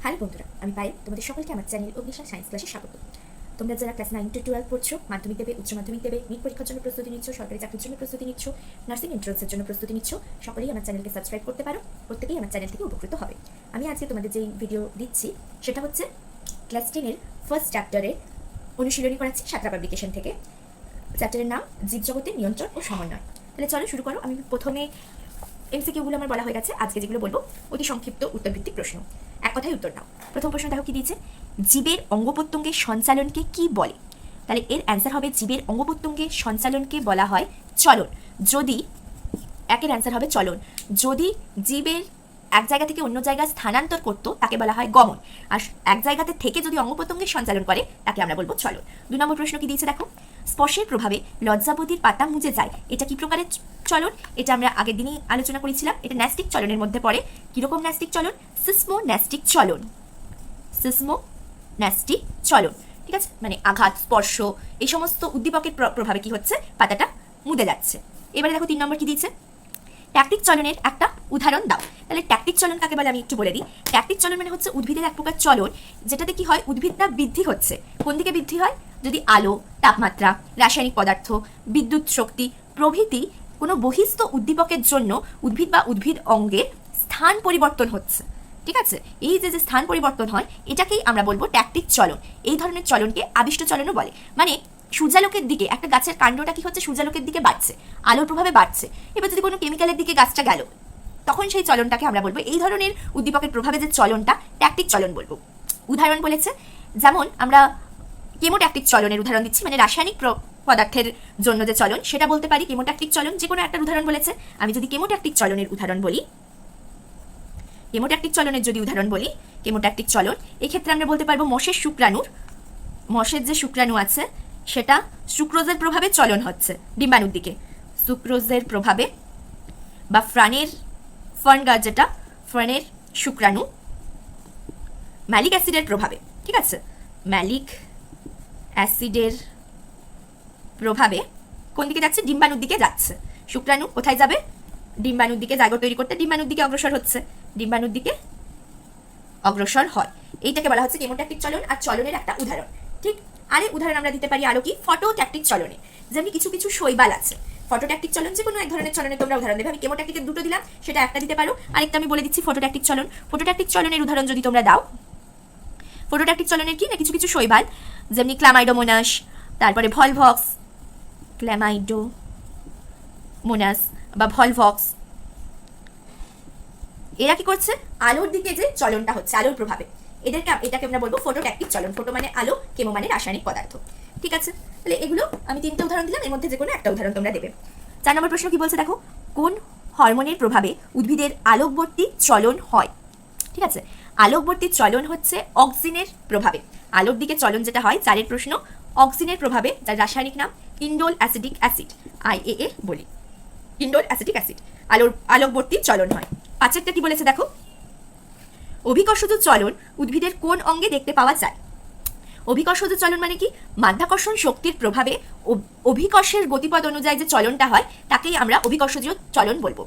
Hello বন্ধুরা, আমি পায়েল। তোমাদের সকলকে আমার চ্যানেল অগ্রিসা সায়েন্স ক্লাসে স্বাগত। তোমরা যারা ক্লাস 9 to 12 পড়ছো, মাধ্যমিক দেবে, উচ্চ মাধ্যমিক দেবে, নিট পরীক্ষার জন্য প্রস্তুতি নিচ্ছ, সরকারি চাকরির জন্য প্রস্তুতি নিচ্ছ, নার্সিং এন্ট্রান্সের জন্য প্রস্তুতি নিচ্ছ, সকলেই আমার চ্যানেলকে সাবস্ক্রাইব করতে পারো। প্রত্যেকেই আমার চ্যানেল থেকে উপকৃত হবে। আমি আজকে তোমাদের যেই ভিডিও দিচ্ছি সেটা হচ্ছে ক্লাস 10 এর ফার্স্ট চ্যাপ্টারে অনুশীলনী করাচ্ছি সাঁতরা পাবলিকেশন থেকে। চ্যাপ্টারের নাম জীবজগতের নিয়ন্ত্রণ ও সমন্বয়। তাহলে চলো শুরু করো। আমি প্রথমে এমসিকিউগুলো আমার বলা হয়ে গেছে, আজকে যেগুলো বলবো অতি সংক্ষিপ্ত উত্তরভিত্তিক প্রশ্ন, এক কথায় উত্তর দাও। প্রথম প্রশ্ন দেখো কি দিয়েছে, জীবের অঙ্গপ্রত্যঙ্গের সঞ্চালনকে কি বলে? তাহলে এর অ্যান্সার হবে জীবের অঙ্গপ্রত্যঙ্গের সঞ্চালনকে বলা হয় চলন। যদি একের অ্যান্সার হবে চলন। যদি জীবের এক জায়গা থেকে অন্য জায়গায় স্থানান্তর করতো তাকে বলা হয় গমন, আর এক জায়গাতে থেকে যদি অঙ্গপ্রত্যঙ্গের সঞ্চালন করে তাকে আমরা বলবো চলন। 2 নম্বর প্রশ্ন কি দিয়েছে দেখো, স্পর্শের প্রভাবে লজ্জাবতীর পাতা মুজে যায়, এটা কি প্রকারের চলন? এটা আমরা আগের দিনই আলোচনা করেছিলাম। এটা ন্যাস্টিক চলনের মধ্যে পড়ে। কিরকম ন্যাস্টিক চলন? সিসমো ন্যাস্টিক চলন। সিসমো ন্যাস্টিক চলন, ঠিক আছে, মানে আঘাত, স্পর্শ, এই সমস্ত উদ্দীপকের প্রভাবে কি হচ্ছে, পাতাটা মুদে যাচ্ছে। এবারে দেখো 3 নম্বর কি দিয়েছে, ট্যাকটিক চলনের একটা উদাহরণ দাও। তাহলে ট্যাকটিক চলন কাকে বলে আমি একটু বলে দিই। ট্যাকটিক চলন মানে হচ্ছে উদ্ভিদের এক প্রকার চলন যেটাতে কি হয়, উদ্ভিদটা বৃদ্ধি হচ্ছে। কোন দিকে বৃদ্ধি হয়? যদি আলো, তাপমাত্রা, রাসায়নিক পদার্থ, বিদ্যুৎ শক্তি প্রভৃতি কোনো বহিস্থ উদ্দীপকের জন্য উদ্ভিদ বা উদ্ভিদ অঙ্গের স্থান পরিবর্তন হচ্ছে, ঠিক আছে। এই যে স্থান পরিবর্তন হয় এটাকেই আমরা বলবো ট্যাকটিক চলন। এই ধরনের চলনকে আবিষ্ট চলনও বলে। মানে সূর্যালোকের দিকে একটা গাছের কাণ্ডটা কি হচ্ছে, সূর্যালোকের দিকে বাড়ছে, আলোর প্রভাবে বাড়ছে। এবার যদি কোনো কেমিক্যালের দিকে গাছটা গেল, তখন সেই চলনটাকে আমরা বলবো, এই ধরনের উদ্দীপকের প্রভাবে যে চলনটা ট্যাকটিক চলন বলবো। উদাহরণ বলেছে, যেমন আমরা কেমোট্যাকটিক চলনের উদাহরণ দিচ্ছি, মানে রাসায়নিক পদার্থের জন্য যে চলন সেটা বলতে পারি কেমোট্যাকটিক চলন। যে কোনো একটা উদাহরণ বলেছে, আমি যদি কেমোট্যাকটিক চলনের উদাহরণ বলি, কেমোট্যাকটিক চলনের যদি উদাহরণ বলি, কেমোট্যাকটিক চলন এক্ষেত্রে আমরা বলতে পারবো মশের শুক্রাণুর, মশের যে শুক্রাণু আছে সেটা সুক্রোজের প্রভাবে চলন হচ্ছে ডিম্বাণুর দিকে। সুক্রোজের প্রভাবে বা ফার্নগার যেটা, ফার্নের শুক্রাণু ম্যালিক অ্যাসিডের প্রভাবে, ঠিক আছে, ম্যালিক অ্যাসিডের প্রভাবে কোন দিকে যাচ্ছে? ডিম্বাণুর দিকে যাচ্ছে। শুক্রাণু কোথায় যাবে? ডিম্বাণুর দিকে, জায়গা তৈরি করতে ডিম্বাণুর দিকে অগ্রসর হচ্ছে, ডিম্বাণুর দিকে অগ্রসর হয়। এইটাকে বলা হচ্ছে কেমোট্যাকটিক চলন, আর চলনের একটা উদাহরণ। ঠিক, আরে উদাহরণ আমরা দিতে পারি আরো কি, ফটোট্যাকটিক চলনে। যেমনি কিছু কিছু শৈবাল আছে। ফটোট্যাকটিক চলন যে কোনো এক ধরনের চলনে তোমরা উদাহরণ দেবে। আমি কেমোট্যাকটিকের 2টো দিলাম, সেটা একটা দিতে পারো। আরেকটা আমি বলে দিচ্ছি ফটোট্যাকটিক চলন। ফটোট্যাকটিক চলনের উদাহরণ যদি তোমরা দাও, ফটোট্যাকটিক চলনের কি না, কিছু কিছু শৈবাল যেমনি ক্লামাইডোমোনাস, তারপরে ভলভক্স, ক্লামাইডোমোনাস বা ভলভক্স, এরা কি করছে, আলোর দিকে যে চলনটা হচ্ছে, আলোর প্রভাবে, এটাকে আমরা বলবো ফটোট্যাকটিক চলন। ফটো মানে আলো, কেমো মানে রাসায়নিক পদার্থ, ঠিক আছে। তাহলে এগুলো আমি 3টে উদাহরণ দিলাম, এর মধ্যে যে কোনো একটা উদাহরণ তোমরা দেবে। 4 নম্বর প্রশ্ন কি বলছে দেখো, কোন হরমোনের প্রভাবে উদ্ভিদের আলোকবর্তী চলন হয়? ঠিক আছে, আলোকবর্তী চলন হচ্ছে অক্সিনের প্রভাবে। আলোর দিকে চলন যেটা হয়, 4এর প্রশ্ন, অক্সিনের প্রভাবে, যার রাসায়নিক নাম ইন্ডোল অ্যাসিটিক অ্যাসিড, IAA বলি। ইন্ডোল অ্যাসিটিক অ্যাসিড আলোকবর্তী চলন হয়। 5এরটা কি বলেছে দেখো, অভিকর্ষজ চলন উদ্ভিদের কোন অঙ্গে দেখতে পাওয়া যায়? অভিকর্ষজ চলন মানে কি, মাধ্যাকর্ষণ শক্তির প্রভাবে অভিকর্ষের গতিপথ অনুযায়ী যে চলনটা হয় তাকেই আমরা অভিকর্ষজ চলন বলবো।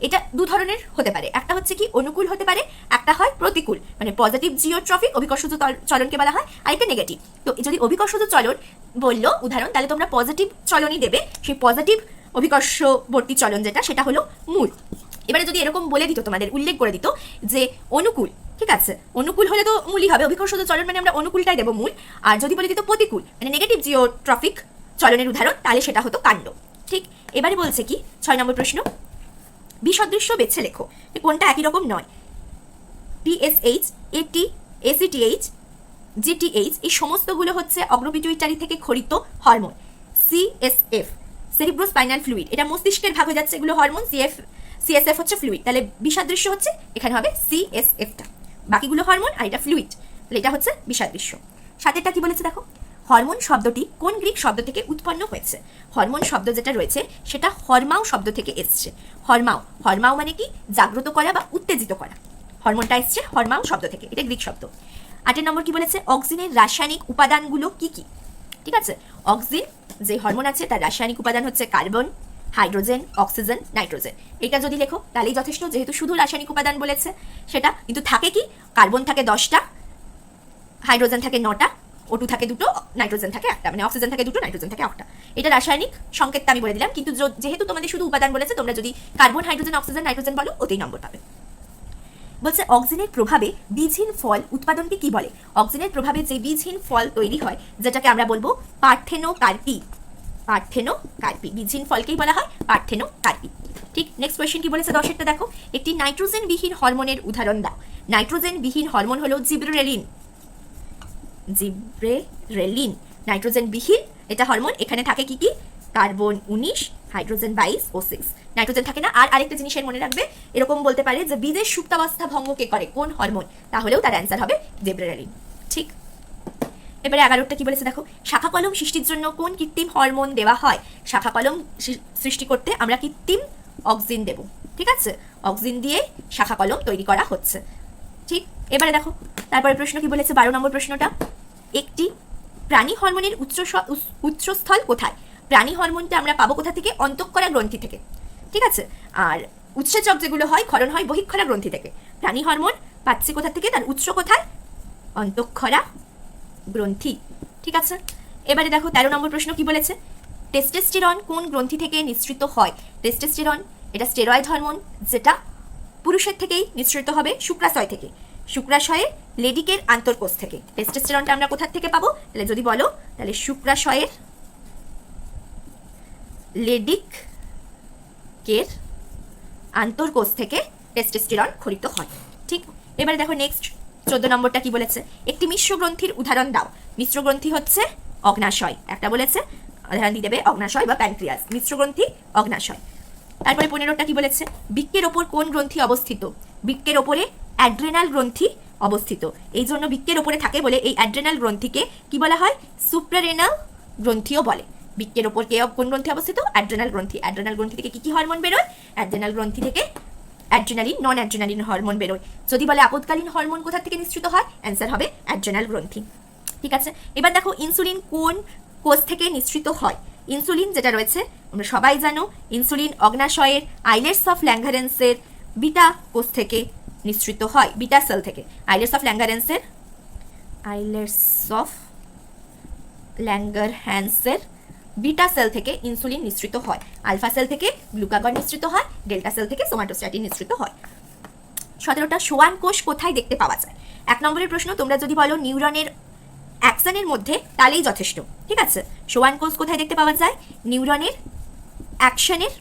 এটা 2 ধরনের হতে পারে, একটা হচ্ছে কি অনুকূল হতে পারে, একটা হয় প্রতিকূল, মানে পজিটিভ জিওট্রফিক অভিকর্ষজ চলনকে বলা হয়, আর একটা নেগেটিভ। তো যদি অভিকর্ষজ চলন বললো উদাহরণ, তাহলে তোমরা পজিটিভ চলনই দেবে। সেই পজিটিভ অভিকর্ষবর্তী চলন যেটা, সেটা হলো মূল। এবারে যদি এরকম বলে দিত, তোমাদের উল্লেখ করে দিত যে অনুকূল, ঠিক আছে, অনুকূল হলে তো মূলই হবে, অভিকর্ষজ চলন মানে আমরা অনুকূলটাই দেবো মূল। আর যদি বলে দিত প্রতিকূল মানে নেগেটিভ জিওট্রফিক চলনের উদাহরণ, তাহলে সেটা হতো কাণ্ড। ঠিক, এবারে বলছে কি 6 নম্বর প্রশ্ন, বিসদৃশ্য বেছে লেখো, কোনটা একই রকম নয়। TSH, AT, ACTH, GTH এই সমস্তগুলো হচ্ছে অগ্রপিটুইটারি থেকে খরিত হরমোন। CSF, সেরিব্রোস্পাইনাল ফ্লুইড, এটা মস্তিষ্কের ভাগ হয়ে যাচ্ছে, এগুলো হরমোন। CSF হচ্ছে ফ্লুইড, তাহলে বিসাদৃশ্য হচ্ছে এখানে হবে CSFটা, বাকিগুলো হরমোন আর এটা ফ্লুইড, তাহলে এটা হচ্ছে বিসাদৃশ্য। 7এরটা কি বলেছে দেখো, হরমোন শব্দটি কোন গ্রিক শব্দ থেকে উৎপন্ন হয়েছে? হরমোন শব্দ যেটা রয়েছে সেটা হরমাও শব্দ থেকে এসছে। হরমাও মানে কি, জাগ্রত করা বা উত্তেজিত করা। হরমোনটা এসছে হরমাও শব্দ থেকে, এটা গ্রিক শব্দ। 8 নম্বর কি বলেছে, অক্সিনের রাসায়নিক উপাদানগুলো কি কি? ঠিক আছে, অক্সিন যে হরমোন আছে তার রাসায়নিক উপাদান হচ্ছে কার্বন, হাইড্রোজেন, অক্সিজেন, নাইট্রোজেন। এটা যদি লেখো তাহলেই যথেষ্ট, যেহেতু শুধু রাসায়নিক উপাদান বলেছে সেটা। কিন্তু থাকে কি, কার্বন থাকে 10টা, হাইড্রোজেন থাকে 9টা, O2 থাকে 2টো, নাইট্রোজেন থাকে 1টা, মানে অক্সিজেন থাকে 2টো, নাইট্রোজেন থাকে 1টা। এটা রাসায়নিক সংকেতটা আমি বলে দিলাম, কিন্তু যেহেতু তোমাদের শুধু উপাদান বলেছে, তোমরা যদি কার্বন, হাইড্রোজেন, অক্সিজেন, নাইট্রোজেন বলো ওতেই নম্বর পাবে। বলছে অক্সিজেনের প্রভাবে বীজহীন ফল উৎপাদনকে কি বলে? অক্সিজেনের প্রভাবে যে বীজহীন ফল তৈরি হয় যেটাকে আমরা বলবো পার্থেনোকার্পি। পার্থেনোকার্পি, বীজহীন ফলকেই বলা হয় পার্থেনোকার্পি। ঠিক, নেক্সট কোয়েশ্চেন কি বলেছে 10এরটা দেখো, একটি নাইট্রোজেন বিহীন হরমোনের উদাহরণ দাও। নাইট্রোজেন বিহীন হরমোন হলো জিব্রেরেলিন। জিব্রেরেলিন নাইট্রোজেন বিহীন এটা হরমোন। এখানে থাকে কি কি, কার্বন 19, হাইড্রোজেন 22, O6, নাইট্রোজেন থাকে না। আর আরেকটা জিনিসের মনে রাখবে, এরকম বলতে পারে যে বীজের সুপ্তাবস্থা ভঙ্গ কে করে, কোন হরমোন, তাহলেও তার অ্যান্সার হবে জিব্রেরেলিন। ঠিক, এবারে 11টা কি বলেছে দেখো, শাখা কলম সৃষ্টির জন্য কোন কৃত্রিম হরমোন দেওয়া হয়? শাখা কলম সৃষ্টি করতে আমরা কৃত্রিম অক্সিন দেব। ঠিক আছে, অক্সিন দিয়ে শাখা কলম তৈরি করা হচ্ছে। ঠিক, এবারে দেখো তারপরে প্রশ্ন কি বলেছে 12 নম্বর প্রশ্নটা, একটি প্রাণী হরমোনের উৎসস্থল কোথায়? প্রাণী হরমোনটা আমরা পাবো কোথা থেকে? অন্তঃক্ষরা গ্রন্থি থেকে। ঠিক আছে, আর উৎসেচক যেগুলো হয়, ক্ষরণ হয় বহিঃক্ষরা গ্রন্থি থেকে। প্রাণী হরমোন পাচ্ছি কোথা থেকে, তার উৎস কোথায়? অন্তঃক্ষরা গ্রন্থি। ঠিক আছে, এবারে দেখো 13 নম্বর প্রশ্ন কি বলেছে, টেস্টোস্টেরন কোন গ্রন্থি থেকে নিঃসৃত হয়? টেস্টোস্টেরন এটা স্টেরয়েড হরমোন, যেটা পুরুষের থেকেই নিঃসৃত হবে, শুক্রাশয় থেকে। শুক্রাশয়ে লেডিকের আন্তর্কোষ থেকে। টেস্টোস্টেরনটা আমরা কোথা থেকে পাবো? তাহলে যদি বলো, তাহলে শুক্রাশয়ের লেডিকের আন্তর্কোষ থেকে টেস্টোস্টেরন খরিত হয়। ঠিক, এবারে দেখো নেক্সট 14 নম্বরটা কি বলেছে, একটি মিশ্র গ্রন্থির উদাহরণ দাও। মিশ্র গ্রন্থি হচ্ছে অগ্নাশয়, একটা বলেছে উদাহরণ দিয়ে দেবে, অগ্নাশয় বা প্যানক্রিয়াস। মিশ্র গ্রন্থি অগ্নাশয়। তারপরে 15টা কি বলেছে, বৃক্কের ওপর কোন গ্রন্থি অবস্থিত? বৃক্কের ওপরে অ্যাড্রেনাল গ্রন্থি অবস্থিত। এই জন্য বৃক্কের ওপরে থাকে বলে এই অ্যাড্রেনাল গ্রন্থিকে কি বলা হয়? সুপ্রারেনাল গ্রন্থিও বলে। বৃক্কের ওপর কোন গ্রন্থি অবস্থিত? অ্যাড্রেনাল গ্রন্থি। অ্যাড্রেনাল গ্রন্থি থেকে কি কি হরমোন বেরোয়? অ্যাড্রেনাল গ্রন্থি থেকে অ্যাড্রেনালিন, নন অ্যাড্রেনালিন হরমোন বেরোয়। যদি বলে আপদকালীন হরমোন কোথা থেকে নিঃসৃত হয়, অ্যান্সার হবে অ্যাড্রেনাল গ্রন্থি। ঠিক আছে, এবার দেখো ইনসুলিন কোন কোষ থেকে নিঃসৃত হয়? ইনসুলিন যেটা রয়েছে আমরা সবাই জানো, ইনসুলিন অগ্নাশয়ের আইলেটস অফ ল্যাঙ্গারেন্সের বিটা কোষ থেকে নিঃসৃত হয়, বিটা সেল থেকে। আইলেটস অফ ল্যাঙ্গারহ্যান্সের বিটা সেল থেকে ইনসুলিন নিঃসৃত হয়। আলফা সেল থেকে গ্লুকাগন নিঃসৃত হয়, ডেল্টা সেল থেকে সোমাটোস্ট্যাটিন নিঃসৃত হয়। 17টা সোয়ান কোষ কোথায় দেখতে পাওয়া যায়? 1 নম্বরের প্রশ্ন, তোমরা যদি বলো নিউরনের অ্যাক্সনের মধ্যে তাহলেই যথেষ্ট। ঠিক আছে, সোয়ান কোষ কোথায় দেখতে পাওয়া যায়? নিউরনের অ্যাকশনের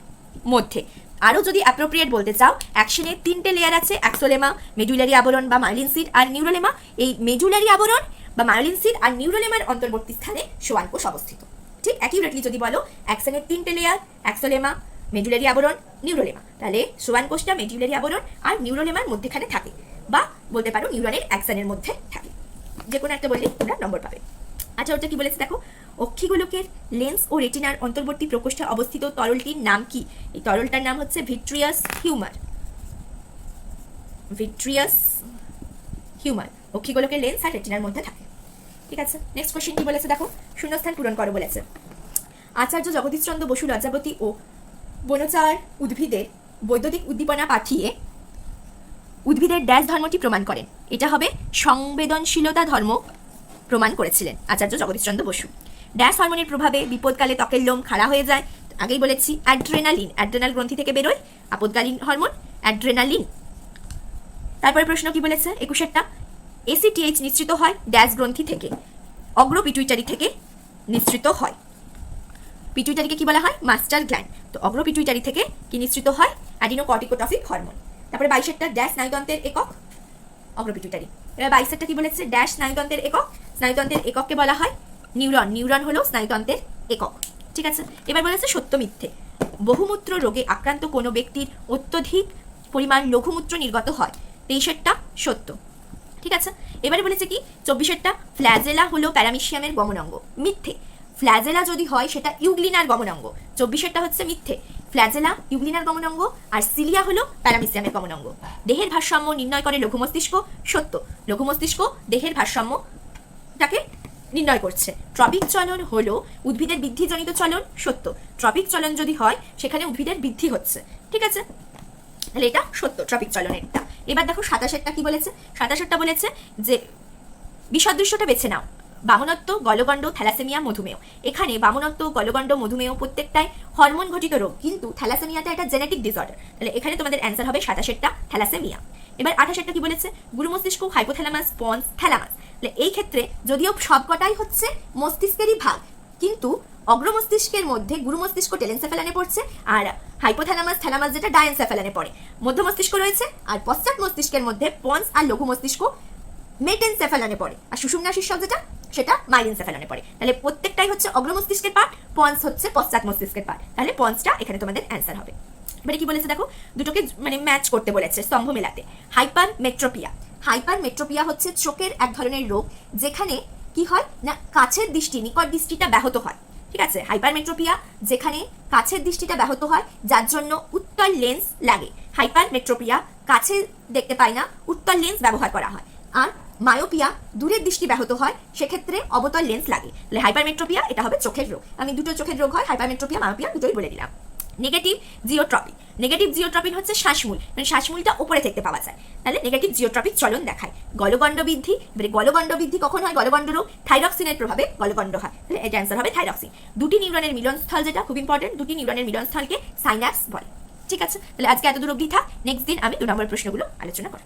মধ্যে। আরও যদি অ্যাপ্রোপ্রিয়েট বলতে চাও, অ্যাকশনের 3টে লেয়ার আছে, অ্যাক্সোলেমা, মেডুলারি আবরণ বা মায়োলিন সিড আর নিউরোলেমা। এই মেডুলারি আবরণ বা মায়োলিন সিড আর নিউরোলেমার অন্তর্বর্তী স্থানে সোয়ান কোষ অবস্থিত। ঠিক, অ্যাকিউরেটলি যদি বলো অ্যাকশনের 3টে লেয়ার, অ্যাক্সোলেমা, মেডুলারি আবরণ, নিউরোলেমা, তাহলে সোয়ান কোষটা মেডুলারি আবরণ আর নিউরোলেমার মধ্যেখানে থাকে, বা বলতে পারো নিউরনের অ্যাকশনের মধ্যে থাকে। যে কোনো একটা বললে তোমরা নম্বর পাবে। আচ্ছা, ওটা কি বলেছে দেখো, অক্ষিগোলকের লেন্স ও রেটিনার অন্তর্বর্তী প্রকোষ্ঠে অবস্থিত তরলটির নাম কি? এই তরলটার নাম হচ্ছে ভিট্রিয়াস হিউমার। ভিট্রিয়াস হিউমার অক্ষিগোলকের লেন্স আর রেটিনার মধ্যে থাকে। ঠিক আছে, নেক্সট কোশ্চেন কি বলেছে দেখো, শূন্যস্থান পূরণ করো বলেছে। আচার্য জগদীশচন্দ্র বসু লজ্জাবতী ও বনচার উদ্ভিদের বৈদ্যুতিক উদ্দীপনা পাঠিয়ে উদ্ভিদের ড্যাশ ধর্মটি প্রমাণ করেন। এটা হবে সংবেদনশীলতা ধর্ম প্রমাণ করেছিলেন আচার্য জগদীশচন্দ্র বসু। ড্যাশ হরমোনের প্রভাবে বিপদকালে ত্বকের লোম খাড়া হয়ে যায়, আগেই বলেছি অ্যাড্রেনালিন, অ্যাড্রেনাল গ্রন্থি থেকে বেরোয় আপদকালীন হরমোন অ্যাড্রেনালিন। তারপরে প্রশ্ন কি বলেছে 21টা, এসিটিএইচ নিঃসৃত হয় ড্যাশ গ্রন্থি থেকে, অগ্র পিটুইটারি থেকে নিঃসৃত হয়। পিটুইটারিকে কি বলা হয়? Master gland. তো অগ্র পিটুইটারি থেকে কি নিঃসৃত হয়? অ্যাডিনোকর্টিকোট্রফিক হরমোন। তারপরে 22টা, ড্যাশ স্নায়ুতন্ত্রের একক, অগ্র পিটুইটারি। এবার 22টা কি বলেছে? ড্যাশ স্নায়ুতন্ত্রের একক, স্নায়ুতন্ত্রের একককে বলা হয় নিউরন। নিউরন হলো স্নায়ুতন্ত্রের একক। ঠিক আছে, এবার বলেছে সত্য মিথ্যে। বহুমূত্র রোগে আক্রান্ত কোনো ব্যক্তির অত্যধিক পরিমাণ লঘুমূত্র নির্গত হয়। 23টা সত্য। ঠিক আছে, এবারে বলেছে কি 24টা, ফ্ল্যাজেলা হলো প্যারামিশিয়ামের গমনাঙ্গ। মিথ্যে। ফ্ল্যাজেলা যদি হয় সেটা ইউগ্লিনার গমনাঙ্গ। 24টা হচ্ছে মিথ্যে, ফ্ল্যাজেলা ইউগ্লিনার গমনাঙ্গ আর সিলিয়া হলো প্যারামিশিয়ামের গমনাঙ্গ। দেহের ভারসাম্য নির্ণয় করে লঘু মস্তিষ্ক। সত্য, লঘু মস্তিষ্ক দেহের ভারসাম্যটাকে নির্ণয় করছে। ট্রপিক চলন হলো উদ্ভিদের বৃদ্ধিজনিত চলন, সত্য। ট্রপিক চলন যদি হয় সেখানে উদ্ভিদের বৃদ্ধি হচ্ছে, ঠিক আছে, তাহলে এটা সত্য ট্রপিক চলনেরটা। এবার দেখো 27টা কি বলেছে, 27টা বলেছে যে বিসদৃশ্যটা বেছে নাও, বামনত্ব, গলগণ্ড, থ্যালাসেমিয়া, মধুমেহ। এখানে বামনত্ব, গলগণ্ড, মধুমেহ প্রত্যেকটাই হরমোন ঘটিত রোগ, কিন্তু থ্যালাসেমিয়াটা একটা জেনেটিক ডিসঅর্ডার, তাহলে এখানে তোমাদের অ্যান্সার হবে 27টা থ্যালাসেমিয়া। এবার 28টা কি বলেছে, গুরু মস্তিষ্ক, হাইপোথ্যালামাস, পন্স, থ্যালামাস। তাহলে এই ক্ষেত্রে যদিও সবকটাই হচ্ছে মস্তিষ্কেরই ভাগ, কিন্তু অগ্র মস্তিষ্কের মধ্যে গুরু মস্তিষ্ক টেলেনসেফালানে পড়ছে, আর হাইপোথ্যালামাস, থ্যালামাস যেটা ডায়েনসেফালানে পড়ে। মধ্য মস্তিষ্ক রয়েছে, আর পশ্চাৎ মস্তিষ্কের মধ্যে পন্স আর লঘু মস্তিষ্ক মেটেনসেফালানে পড়ে, আর সুষুম্না শীর্ষক যেটা সেটা মাইলেনসেফালানে পড়ে। তাহলে প্রত্যেকটাই হচ্ছে অগ্র মস্তিষ্কের পার্ট, পন্স হচ্ছে পশ্চাৎ মস্তিষ্কের পার্ট, তাহলে পন্সটা এখানে তোমাদের অ্যান্সার হবে। এবারে কি বলেছে দেখো, দুটোকে মানে ম্যাচ করতে বলেছে, স্তম্ভ মেলাতে। হাইপার মেট্রোপিয়া, হাইপার মেট্রোপিয়া হচ্ছে চোখের এক ধরনের রোগ, যেখানে কি হয় না কাছের দৃষ্টি, নিকট দৃষ্টিটা ব্যাহত হয়, ঠিক আছে। হাইপার মেট্রোপিয়া যেখানে কাছের দৃষ্টিটা ব্যাহত হয়, যার জন্য উত্তল লেন্স লাগে। হাইপার মেট্রোপিয়া কাছে দেখতে পায় না, উত্তল লেন্স ব্যবহার করা হয়। আর মায়োপিয়া দূরের দৃষ্টি ব্যাহত হয়, সেক্ষেত্রে অবতল লেন্স লাগে। তাহলে হাইপারমেট্রোপিয়া এটা হবে চোখের রোগ। আমি দুটো চোখের রোগ হয়, হাইপারমেট্রোপিয়া, মায়োপিয়া দুটোই বলে দিলাম। নেগেটিভ জিওট্রপিক, নেগেটিভ জিওট্রপিক হচ্ছে শ্বাসমূল, মানে শ্বাসমূলটা উপরে থেকে পাওয়া যায়, তাহলে নেগেটিভ জিওট্রপিক চলন দেখায়। গলগণ্ড বৃদ্ধি, এবারে গলগণ্ড বৃদ্ধি কখন হয়, গলগণ্ড রোগ থাইরক্সিনের প্রভাবে গলগণ্ড হয়, তাহলে এটা অ্যান্সার হবে থাইরক্সিন। দুটি নিউরনের মিলনস্থল, যেটা খুব ইম্পর্টেন্ট, দুটি নিউরনের মিলনস্থলকে সাইন্যাপস বলে, ঠিক আছে। তাহলে আজকে এত দূর অবধি থাক, নেক্সট দিন আমি 2 নম্বর প্রশ্নগুলো আলোচনা করব।